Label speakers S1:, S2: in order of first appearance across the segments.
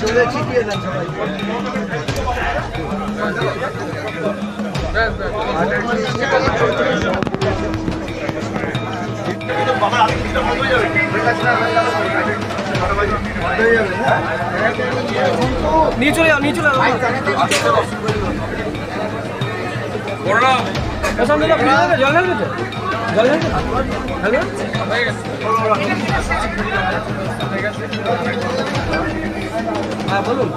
S1: চলে ছিটিয়ে দেন সবাই।
S2: নিয়ে চলে যাও, নিয়ে চলে যাও। জল ঢালবে তো? জল ঢালবে? হ্যাঁ বলুন।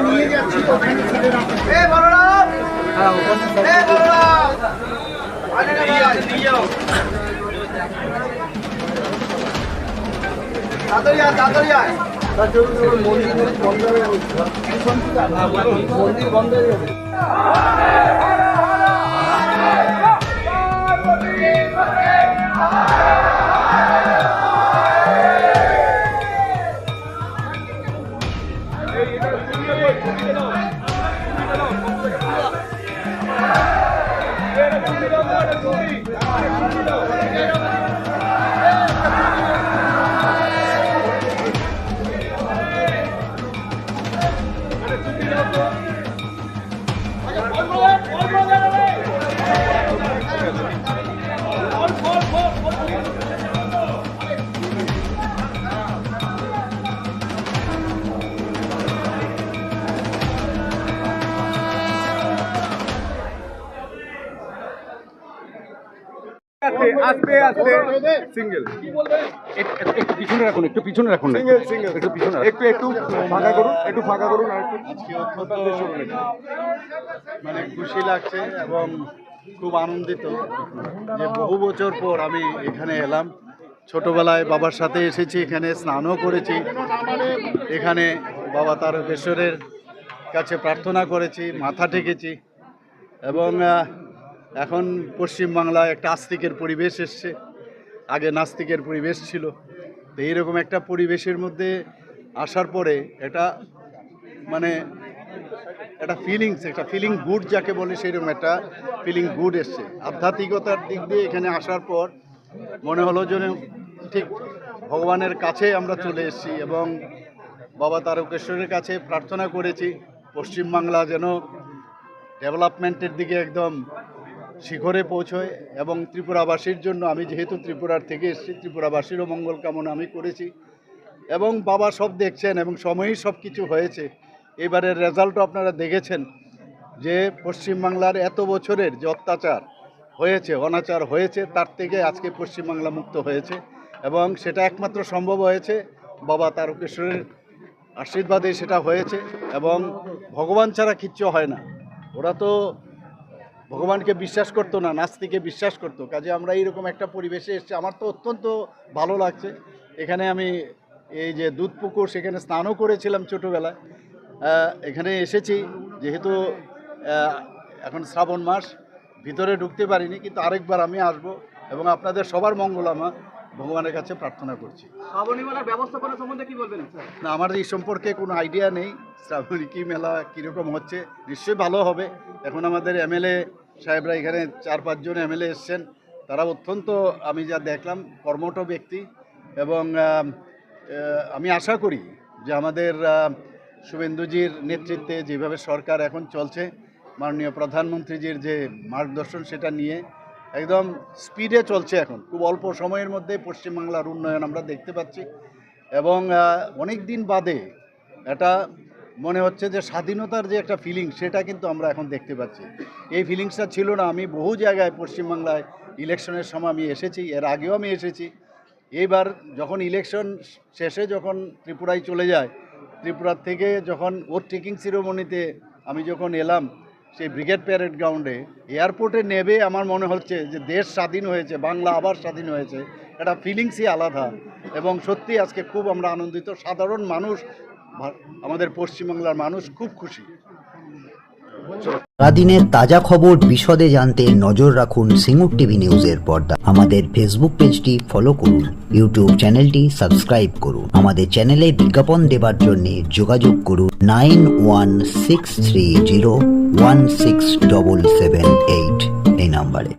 S1: নিয়ে যাচ্ছি মন্দির বন্ধ হয়ে যাবে।
S3: আস্তে আস্তে সিঙ্গেল একটু পিছনে রাখুন, একটু পিছনে রাখুন, সিঙ্গেল সিঙ্গেল একটু পিছনে, একটু একটু ফাঁকা করুন, একটু ফাঁকা করুন। আর
S1: আজকে মানে খুশি লাগছে এবং খুব আনন্দিত যে বহু বছর পর আমি এখানে এলাম। ছোটবেলায় বাবার সাথে এসেছি, এখানে স্নানও করেছি, এখানে বাবা তারকেশ্বরের কাছে প্রার্থনা করেছি, মাথা ঠেকেছি এবং এখন পশ্চিমবাংলায় একটা আস্তিকের পরিবেশ এসছে। আগে নাস্তিকের পরিবেশ ছিল। তো এইরকম একটা পরিবেশের মধ্যে আসার পরে এটা মানে একটা ফিলিং গুড যাকে বলে, সেরকম একটা ফিলিং গুড এসছে। আধ্যাত্মিকতার দিক দিয়ে এখানে আসার পর মনে হলো যেন ঠিক ভগবানের কাছে আমরা চলে এসেছি এবং বাবা তারকেশ্বরের কাছে প্রার্থনা করেছি পশ্চিমবাংলা যেন ডেভেলপমেন্টের দিকে একদম শিখরে পৌঁছয় এবং ত্রিপুরাবাসীর জন্য, আমি যেহেতু ত্রিপুরার থেকে এসেছি, ত্রিপুরাবাসীরও মঙ্গল কামনা আমি করেছি এবং বাবা সব দেখছেন এবং সময়েই সব কিছু হয়েছে। এবারের রেজাল্টও আপনারা দেখেছেন যে পশ্চিমবাংলার এত বছরের যে অত্যাচার হয়েছে, অনাচার হয়েছে, তার থেকে আজকে পশ্চিমবাংলা মুক্ত হয়েছে এবং সেটা একমাত্র সম্ভব হয়েছে বাবা তারকেশ্বরের আশীর্বাদে সেটা হয়েছে এবং ভগবান ছাড়া কিচ্ছু হয় না। ওরা তো ভগবানকে বিশ্বাস করতো না, নাস্তিকে বিশ্বাস করতো। কাজে আমরা এইরকম একটা পরিবেশে এসেছি, আমার তো অত্যন্ত ভালো লাগছে। এখানে আমি এই যে দুধ পুকুর, সেখানে স্নানও করেছিলাম ছোটোবেলায়। এখানে এসেছি যেহেতু এখন শ্রাবণ মাস, ভিতরে ঢুকতে পারিনি, কিন্তু আরেকবার আমি আসব এবং আপনাদের সবার মঙ্গলামা ভগবানের কাছে প্রার্থনা করছি।
S2: শ্রাবণী মেলার ব্যবস্থাপনা সম্বন্ধে কি বলবেন?
S1: না, আমার এই সম্পর্কে কোনো আইডিয়া নেই। শ্রাবণী কী মেলা কীরকম হচ্ছে, নিশ্চয়ই ভালো হবে। এখন আমাদের এমএলএ সাহেবরা এখানে 4-5 জন এমএলএ এসছেন, তারা অত্যন্ত, আমি যা দেখলাম, কর্মঠ ব্যক্তি এবং আমি আশা করি যে আমাদের শুভেন্দুজির নেতৃত্বে যেভাবে সরকার এখন চলছে, মাননীয় প্রধানমন্ত্রীজির যে মার্গদর্শন, সেটা নিয়ে একদম স্পিডে চলছে। এখন খুব অল্প সময়ের মধ্যে পশ্চিমবাংলার উন্নয়ন আমরা দেখতে পাচ্ছি এবং অনেক দিন বাদে এটা মনে হচ্ছে যে স্বাধীনতার যে একটা ফিলিং, সেটা কিন্তু আমরা এখন দেখতে পাচ্ছি। এই ফিলিংসটা ছিল না। আমি বহু জায়গায় পশ্চিমবাংলায় ইলেকশনের সময় আমি এসেছি, এর আগেও আমি এসেছি। এইবার যখন ইলেকশন শেষে যখন ত্রিপুরায় চলে যায়, ত্রিপুরার থেকে যখন ওট টেকিং সিরিমনিতে আমি যখন এলাম, সেই ব্রিগেড প্যারেড গ্রাউন্ডে, এয়ারপোর্টে নেবে আমার মনে হচ্ছে যে দেশ স্বাধীন হয়েছে, বাংলা আবার স্বাধীন হয়েছে। একটা ফিলিংসই আলাদা এবং সত্যি আজকে খুব আমরা আনন্দিত। সাধারণ মানুষ আমাদের পশ্চিমবাংলার মানুষ খুব খুশি।
S4: সারাদিনের তাজা খবর বিশদে জানতে নজর রাখুন সিঙ্গুর টিভি নিউজের পর্দা। আমাদের ফেসবুক পেজটি ফলো করুন, ইউটিউব চ্যানেলটি সাবস্ক্রাইব করুন। আমাদের চ্যানেলে বিজ্ঞাপন দেবার জন্য যোগাযোগ করুন 9163016778 এই নাম্বারে।